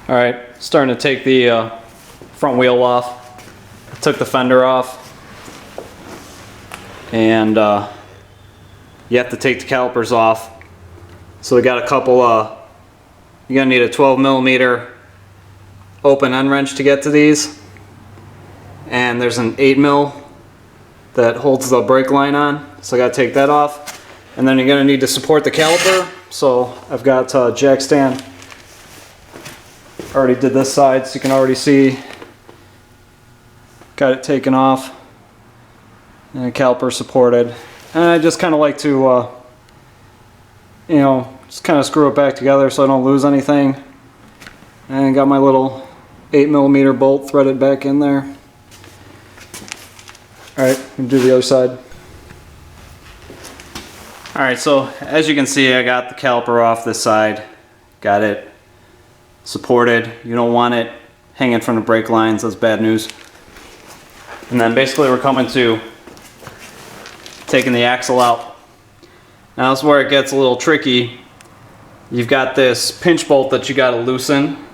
All right, starting to take the front wheel off. I took the fender off, and you have to take the calipers off. So we got a couple. You're gonna need a 12mm open end wrench to get to these, and there's an 8mm that holds the brake line on. So I gotta take that off, and then you're gonna need to support the caliper. So I've got jack stand. Already did this side, so you can already see. Got it taken off, and the caliper supported. And I just kind of like to, you know, just kind of screw it back together so I don't lose anything. And got my little 8mm bolt threaded back in there. Alright, we'll do the other side. Alright, so as you can see, I got the caliper off this side. Got it supported. You don't want it hanging from the brake lines, that's bad news. And then basically we're coming to taking the axle out. Now this is where it gets a little tricky. You've got this pinch bolt that you got to loosen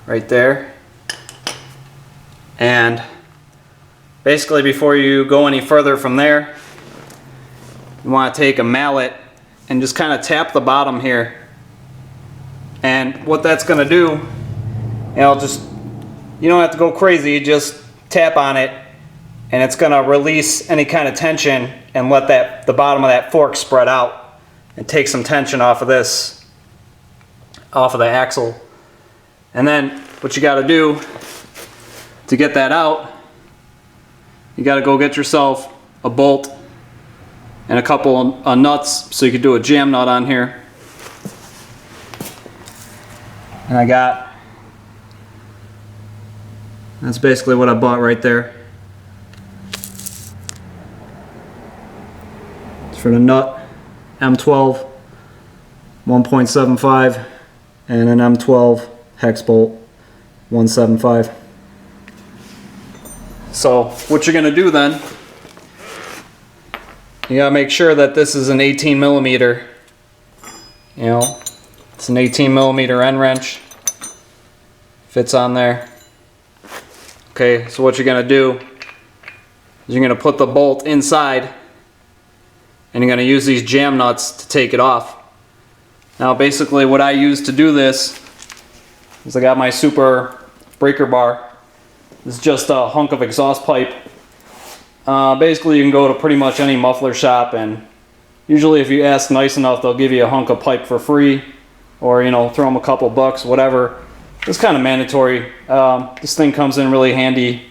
right there. And basically before you go any further from there, you want to take a mallet and just kind of tap the bottom here. And what that's going to do, you know, you don't have to go crazy, just tap on it, and it's going to release any kind of tension and let the bottom of that fork spread out and take some tension off of this, off of the axle. And then what you got to do to get that out, you got to go get yourself a bolt and a couple of nuts so you can do a jam nut on here. And that's basically what I bought right there. It's for the nut, M12 1.75 and an M12 hex bolt 175. So what you're going to do then, you got to make sure that this is an 18mm. You know, it's an 18mm end wrench. Fits on there. Okay, so what you're going to do is you're going to put the bolt inside, and you're going to use these jam nuts to take it off. Now basically what I use to do this is I got my super breaker bar. It's just a hunk of exhaust pipe. Basically you can go to pretty much any muffler shop, and usually if you ask nice enough they'll give you a hunk of pipe for free, or you know, throw them a couple bucks, whatever. It's kind of mandatory. This thing comes in really handy,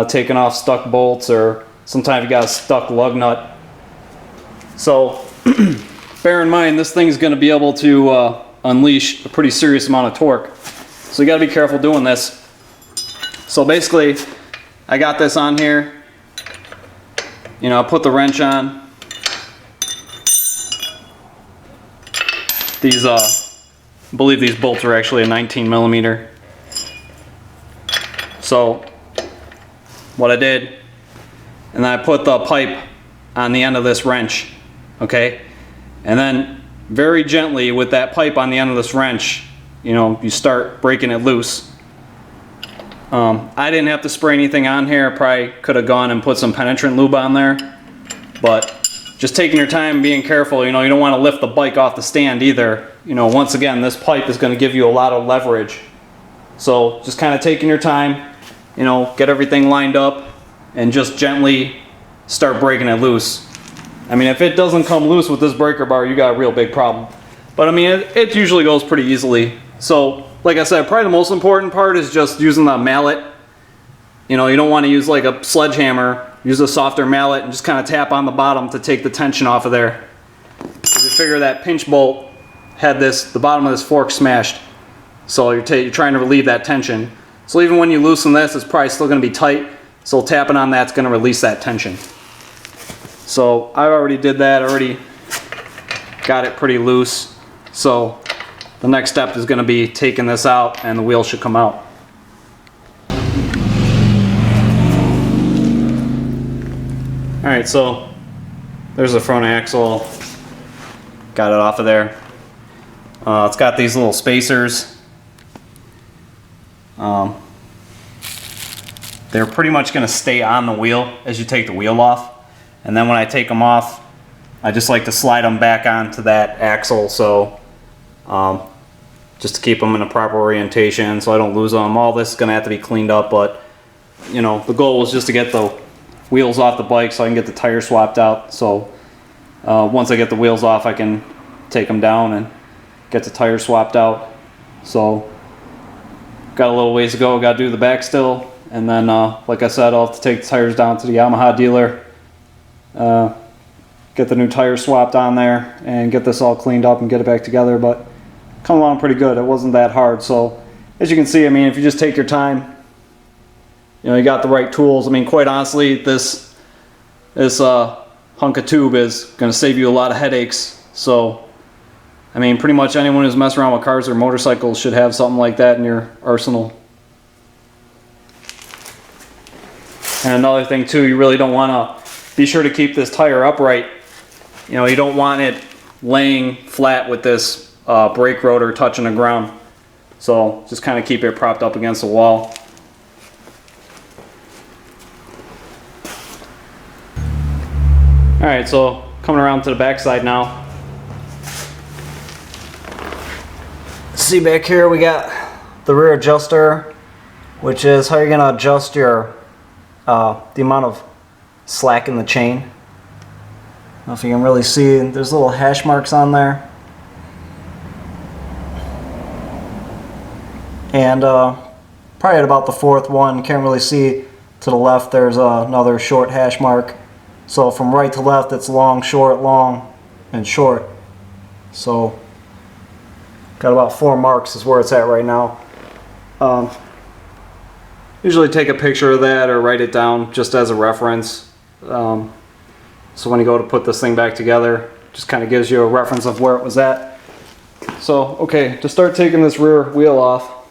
taking off stuck bolts, or sometimes you got a stuck lug nut. So bear in mind this thing is going to be able to unleash a pretty serious amount of torque. So you got to be careful doing this. So basically I got this on here. You know, I put the wrench on. These I believe these bolts are actually a 19mm. So what I did, and then I put the pipe on the end of this wrench, okay? And then very gently with that pipe on the end of this wrench, you know, you start breaking it loose. I didn't have to spray anything on here. I probably could have gone and put some penetrant lube on there, but just taking your time, being careful. You know, you don't want to lift the bike off the stand either. You know, once again, this pipe is going to give you a lot of leverage. So just kind of taking your time, you know, get everything lined up and just gently start breaking it loose. I mean, if it doesn't come loose with this breaker bar, you got a real big problem. But I mean, it usually goes pretty easily. So like I said, probably the most important part is just using the mallet. You know, you don't want to use like a sledgehammer. Use a softer mallet and just kind of tap on the bottom to take the tension off of there. You figure that pinch bolt had the bottom of this fork smashed, so you're trying to relieve that tension. So even when you loosen this, it's probably still going to be tight, so tapping on that's going to release that tension. So I already did that, already got it pretty loose. So the next step is going to be taking this out, and the wheel should come out. Alright, so there's the front axle. Got it off of there. It's got these little spacers they're pretty much going to stay on the wheel as you take the wheel off. And then when I take them off, I just like to slide them back onto that axle, so just to keep them in a proper orientation so I don't lose them. All this is going to have to be cleaned up, but you know, the goal was just to get the wheels off the bike so I can get the tires swapped out. So once I get the wheels off, I can take them down and get the tires swapped out. So got a little ways to go, got to do the back still, and then like I said, I'll have to take the tires down to the Yamaha dealer, get the new tires swapped on there and get this all cleaned up and get it back together. But come along pretty good. It wasn't that hard. So as you can see, I mean, if you just take your time, you know, you got the right tools. I mean, quite honestly, this hunk of tube is going to save you a lot of headaches. So I mean, pretty much anyone who's messing around with cars or motorcycles should have something like that in your arsenal. And another thing too, you really don't want to, be sure to keep this tire upright. You know, you don't want it laying flat with this brake rotor touching the ground. So just kind of keep it propped up against the wall. Alright, so coming around to the back side now. See back here we got the rear adjuster, which is how you're going to adjust your the amount of slack in the chain. I don't know if you can really see, there's little hash marks on there. And probably at about the fourth one, you can't really see to the left, there's another short hash mark. So from right to left, it's long, and short. So got about 4 marks is where it's at right now. Usually take a picture of that or write it down just as a reference. So when you go to put this thing back together, just kind of gives you a reference of where it was at. So, okay, to start taking this rear wheel off,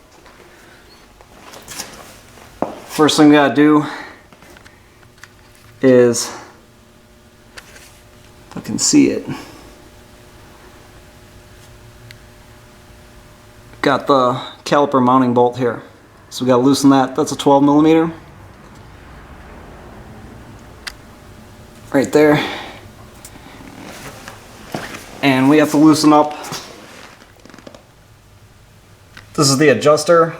first thing we gotta do is, if I can see it, got the caliper mounting bolt here. So we gotta loosen that. That's a 12 millimeter. Right there. And we have to loosen up. This is the adjuster.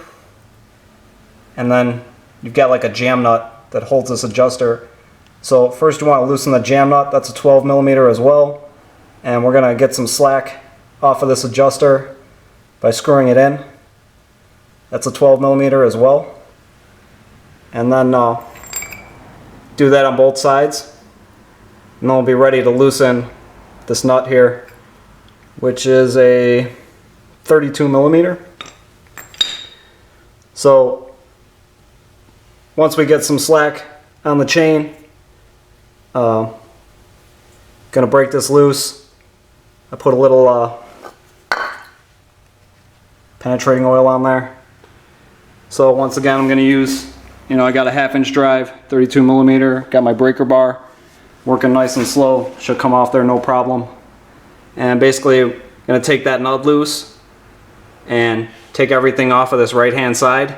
And then you've got like a jam nut that holds this adjuster. So first you want to loosen the jam nut. That's a 12 millimeter as well. And we're gonna get some slack off of this adjuster by screwing it in. That's a 12 millimeter as well. And then do that on both sides. And then we'll be ready to loosen this nut here, which is a 32 millimeter. So once we get some slack on the chain, gonna break this loose. I put a little penetrating oil on there. So once again, I'm gonna use, you know, I got a 1/2 inch drive, 32 millimeter, got my breaker bar, working nice and slow, should come off there no problem. And basically, I'm gonna take that nut loose and take everything off of this right hand side,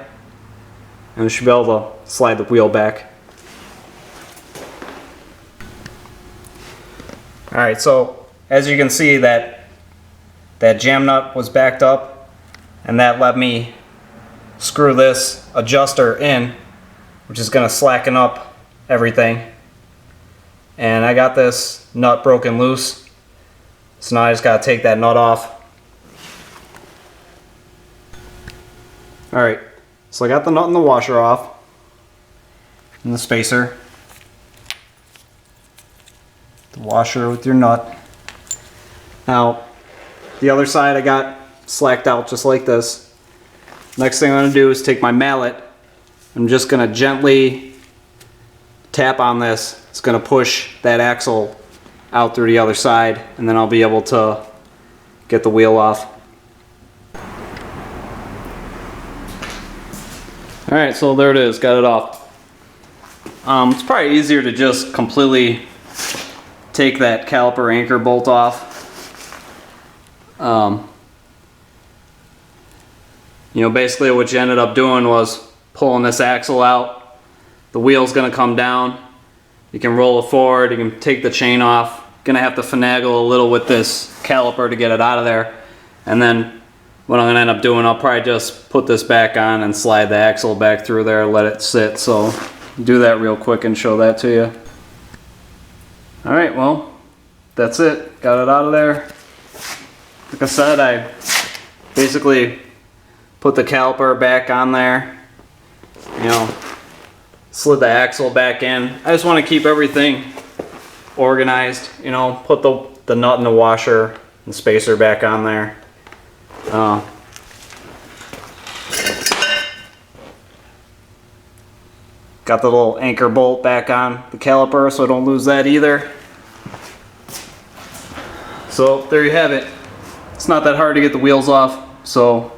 and we should be able to slide the wheel back. Alright, so as you can see, that jam nut was backed up, and that let me screw this adjuster in, which is going to slacken up everything. And I got this nut broken loose, so now I just got to take that nut off. Alright, so I got the nut and the washer off, and the spacer. The washer with your nut. Now, the other side I got slacked out just like this. Next thing I'm going to do is take my mallet. I'm just going to gently tap on this. It's going to push that axle out through the other side, and then I'll be able to get the wheel off. Alright, so there it is, got it off. It's probably easier to just completely take that caliper anchor bolt off. You know, basically what you ended up doing was pulling this axle out. The wheel's gonna come down. You can roll it forward, you can take the chain off. Gonna have to finagle a little with this caliper to get it out of there. And then what I'm gonna end up doing, I'll probably just put this back on and slide the axle back through there, let it sit. So do that real quick and show that to you. All right, well, that's it. Got it out of there. Like I said, I basically put the caliper back on there, you know, slid the axle back in. I just want to keep everything organized, you know, put the nut and the washer and spacer back on there. Got the little anchor bolt back on the caliper so I don't lose that either. So there you have it. It's not that hard to get the wheels off, so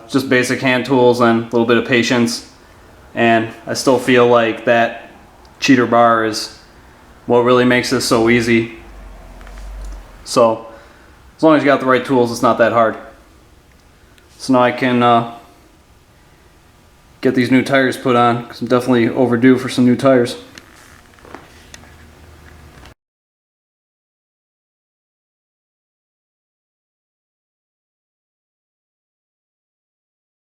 just basic hand tools and a little bit of patience. And I still feel like that cheater bar is what really makes this so easy. So as long as you got the right tools, it's not that hard. So now I can get these new tires put on, because I'm definitely overdue for some new tires.